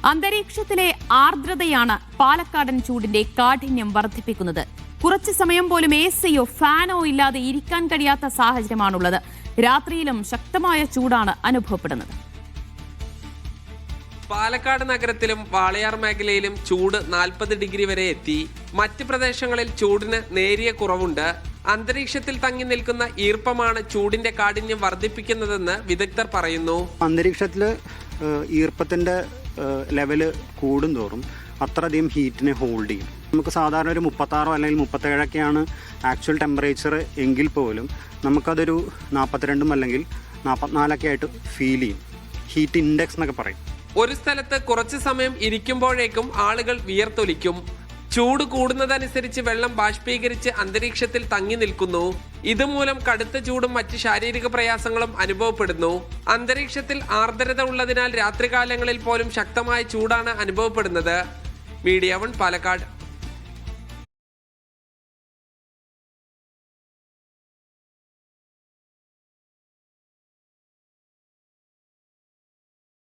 അന്തരീക്ഷത്തിലെ ആർദ്രതയാണ് പാലക്കാടൻ ചൂടിന്റെ കാഠിന്യം വർദ്ധിപ്പിക്കുന്നത്. കുറച്ചു സമയം പോലും എസിയോ ഫാനോ ഇല്ലാതെ ഇരിക്കാൻ കഴിയാത്ത സാഹചര്യമാണുള്ളത്. രാത്രിയിലും ശക്തമായ ചൂടാണ് അനുഭവപ്പെടുന്നത്. പാലക്കാട് നഗരത്തിലും വാളയാർ മേഖലയിലും ചൂട് 40 ഡിഗ്രി വരെ എത്തി. മറ്റ് പ്രദേശങ്ങളിൽ ചൂടിന് നേരിയ കുറവുണ്ട്. അന്തരീക്ഷത്തിൽ തങ്ങി നിൽക്കുന്ന ഈർപ്പമാണ് ചൂടിന്റെ കാഠിന്യം വർദ്ധിപ്പിക്കുന്നതെന്ന് വിദഗ്ധർ പറയുന്നു. അന്തരീക്ഷത്തിൽ ഈർപ്പത്തിന്റെ ലെവല് കൂടുന്തോറും അത്രയധികം ഹീറ്റിനെ ഹോൾഡ് ചെയ്യും. നമുക്ക് സാധാരണ ഒരു 36 അല്ലെങ്കിൽ 37 ആക്ച്വൽ ടെമ്പറേച്ചർ എങ്കിൽ പോലും നമുക്കതൊരു 42 അല്ലെങ്കിൽ 44 ആയിട്ട് ഫീൽ ചെയ്യും. ഹീറ്റ് ഇൻഡെക്സ് എന്നൊക്കെ പറയും. ഒരു സ്ഥലത്ത് കുറച്ചു സമയം ഇരിക്കുമ്പോഴേക്കും ആളുകൾ വിയർത്തൊലിക്കും. ചൂട് കൂടുന്നതനുസരിച്ച് വെള്ളം ബാഷ്പീകരിച്ച് അന്തരീക്ഷത്തിൽ തങ്ങി നിൽക്കുന്നു. ഇതുമൂലം കടുത്ത ചൂടും മറ്റ് ശാരീരിക പ്രയാസങ്ങളും അനുഭവപ്പെടുന്നു. അന്തരീക്ഷത്തിൽ ആർദ്രത ഉള്ളതിനാൽ രാത്രികാലങ്ങളിൽ പോലും ശക്തമായ ചൂടാണ് അനുഭവപ്പെടുന്നത്. മീഡിയ 1 പാലക്കാട്.